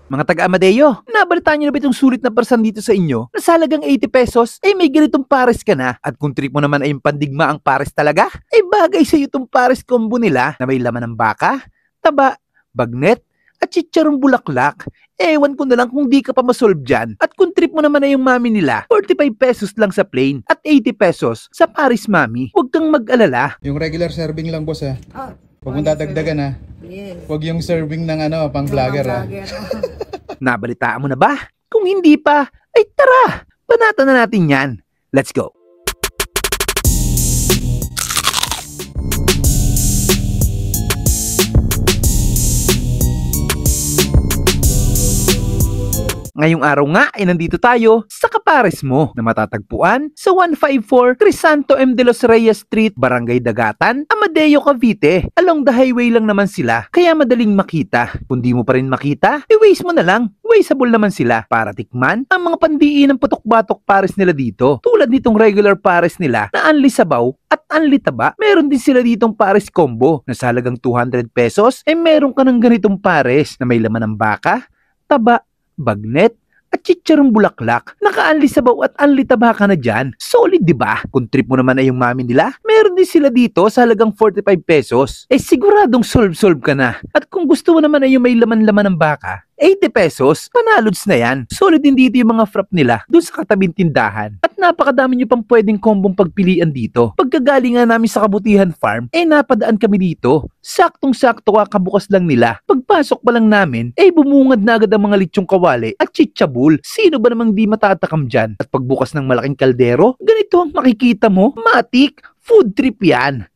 Mga taga-Amadeo, nabalitaan niyo na ba itong sulit na parsan dito sa inyo? Na sa halagang 80 pesos, may ganitong pares ka na. At kung trip mo naman ay yung pandigma ang pares talaga, bagay sa iyo itong pares combo nila na may laman ng baka, taba, bagnet, at chicharong bulaklak. Ewan ko na lang kung di ka pa masolve dyan. At kung trip mo naman ay yung mami nila, 45 pesos lang sa plain at 80 pesos sa pares mami. Huwag kang mag-alala. Yung regular serving lang, boss, ha? Huwag mong dadagdagan, ha? Yes. Huwag yung serving ng pang vlogger, ha? Nabalitaan mo na ba? Kung hindi pa, ay tara! Banatan na natin yan. Let's go! Ngayong araw nga ay nandito tayo sa kapares mo na matatagpuan sa 154 Crisanto M. de los Reyes Street, Barangay Dagatan, Amadeo, Cavite. Along the highway lang naman sila, kaya madaling makita. Kung di mo pa rin makita, i-waste mo na lang. Wasteable naman sila para tikman ang mga pandiin ng putok-batok pares nila dito. Tulad nitong regular pares nila na anli sabaw at anli taba. Meron din sila ditong pares combo na sa halagang 200 pesos meron ka ng ganitong pares na may laman ng baka, taba, bagnet, at chicharong bulaklak. Naka-anli sabaw at anli taba ka na dyan. Solid, di ba? Kung trip mo naman ay yung mami nila, meron din sila dito sa halagang 45 pesos. Siguradong solve ka na. At kung gusto mo naman ay yung may laman-laman ng baka, 80 pesos, panalods na yan. Solid din dito yung mga frap nila doon sa katabing tindahan. At napakadami nyo pang pwedeng kombong pagpilian dito. Pagkagalingan namin sa Kabutihan Farm, napadaan kami dito. Saktong-sakto kakabukas lang nila. Pagpasok pa lang namin, bumungad na agad ang mga litsong kawali at chichabul. Sino ba namang di matatakam dyan? At pagbukas ng malaking kaldero, ganito ang makikita mo, matik. Food trip yan.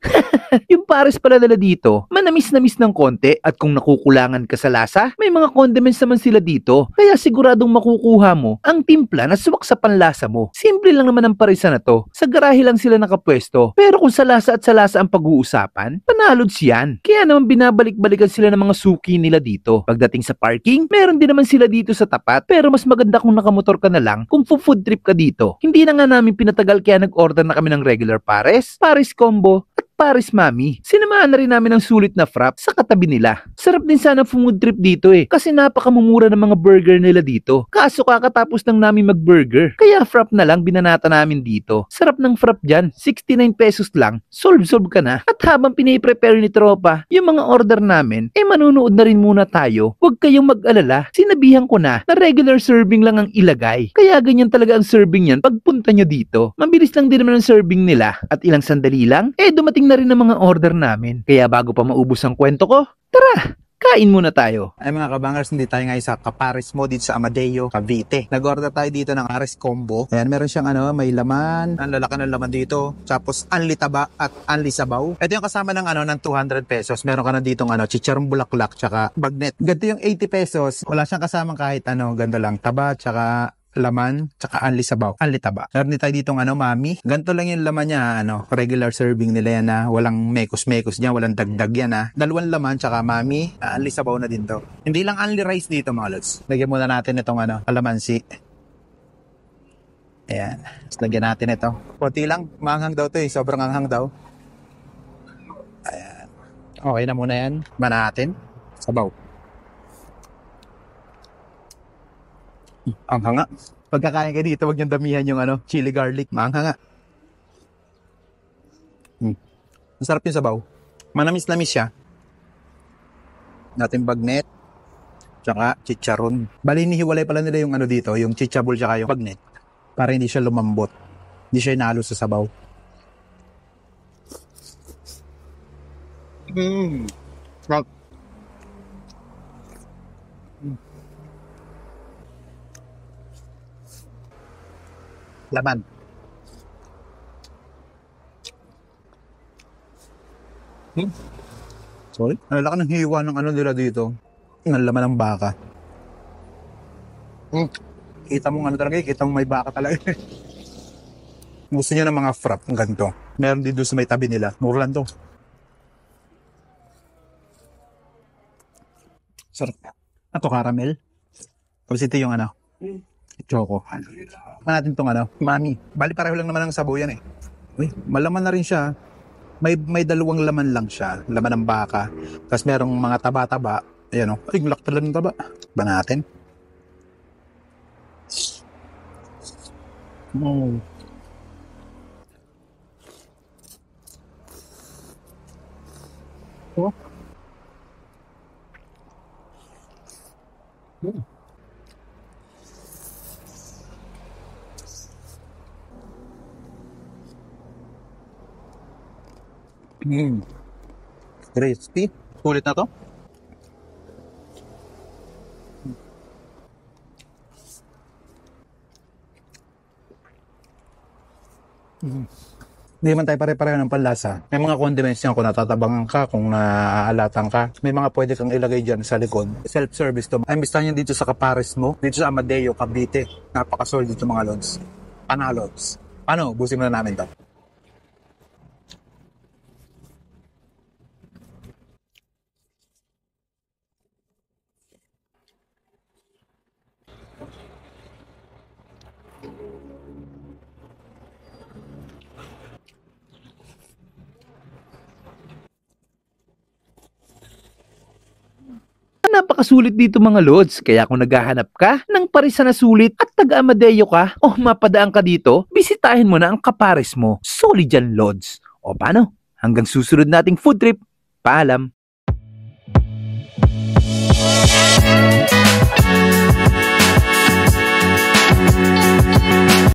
Yung pares pala nila dito, manamis-namis ng konti at kung nakukulangan ka sa lasa, may mga condiments naman sila dito. Kaya siguradong makukuha mo ang timpla na suwak sa panlasa mo. Simple lang naman ang paresa na to. Sa garahe lang sila nakapwesto. Pero kung sa lasa at sa lasa ang pag-uusapan, panalods yan. Kaya naman binabalik-balikan sila ng mga suki nila dito. Pagdating sa parking, meron din naman sila dito sa tapat. Pero mas maganda kung nakamotor ka na lang kung food trip ka dito. Hindi na nga namin pinatagal kaya nag-order na kami ng regular pares, pares combo, at pares mami. Sinamahan na rin namin ang sulit na frap sa katabi nila. Sarap din sana food trip dito kasi napakamumura ng mga burger nila dito. Kaso kakatapos lang namin mag-burger. Kaya frap na lang binanata namin dito. Sarap ng frap dyan, 69 pesos lang. Solve ka na. At habang piniprepare ni tropa yung mga order namin, manunood na rin muna tayo. Huwag kayong mag-alala. Sinabihan ko na regular serving lang ang ilagay. Kaya ganyan talaga ang serving yan pagpunta nyo dito. Mabilis lang din naman ang serving nila. At ilang sandali lang, dumating na rin ang mga order namin. Kaya bago pa maubos ang kwento ko, tara, kain muna tayo. Ay mga kabangers, hindi tayo ngayon sa kapares mo dito sa Amadeo, Cavite. Nag-order tayo dito ng pares combo. Ayan, meron siyang may laman. Ang lalaki ng laman dito. Tapos anli taba at anli sabaw. Ito yung kasama ng ng 200 pesos. Meron ka na ditong chicharong bulaklak tsaka bagnet. Ganito yung 80 pesos. Wala siyang kasamang kahit ganito lang. Taba tsaka laman, tsaka anli sabaw, anli taba. Meron din tayo ditong mami. Ganito lang yung laman niya, regular serving nila yan na walang mekos-mekos niya, walang dagdag yan Dalawang laman, tsaka mami, anli sabaw na din to. Hindi lang anli rice dito mga lods. Lagyan muna natin itong kalamansi. Ayan. Tapos lagyan natin ito. Konti lang, maanghang daw to sobrang anghang daw. Ayan. Okay na muna yan. Natin. Sabaw. Ang hanga. Pagkakain ka dito, wag niyong damihan yung chili garlic. Maanghanga. Masarap yung sabaw. Manamis-namis siya. Natin bagnet. Tsaka chicharon. Bali, nihiwalay pala nila yung dito, yung chichabul tsaka yung bagnet. Para hindi siya lumambot. Hindi siya inalo sa sabaw. Sarap. Laman. Sorry? Ang laki ng hiwa ng nila dito. Ang laman ng baka. Kita mo talaga kita mo may baka talaga. Gusto niyo ng mga frap ng ganito. Meron din doon sa may tabi nila. Mura lang to. Sarap. Ito caramel. Tapos ito yung choco. Pa natin tong mami. Bali pareho lang naman ang sabaw yan Uy, malaman na rin siya. May dalawang laman lang siya. Laman ng baka. Tapos merong mga taba-taba. Ayan Ay, lak talaga ng taba. Ba natin? Mm. Oh. Mm. Mm. Crispy. Sulit na to. Mm. Hindi man tayo pare-pareho ng panlasa. May mga condiments yan kung natatabangan ka, kung naaalatan ka. May mga pwede kang ilagay dyan sa likod. Self-service to. Ay, imbis yan dito sa Capares mo, dito sa Amadeo, Cavite. Napakasolid dito mga lods. Panalods. Paano? Busin mo na namin to. Napakasulit dito mga lods, kaya kung naghahanap ka ng parisa na sulit at taga-Amadeo ka o mapadaan ka dito, bisitahin mo na ang Capares mo. Solid yan lods. O paano? Hanggang susunod nating food trip. Paalam!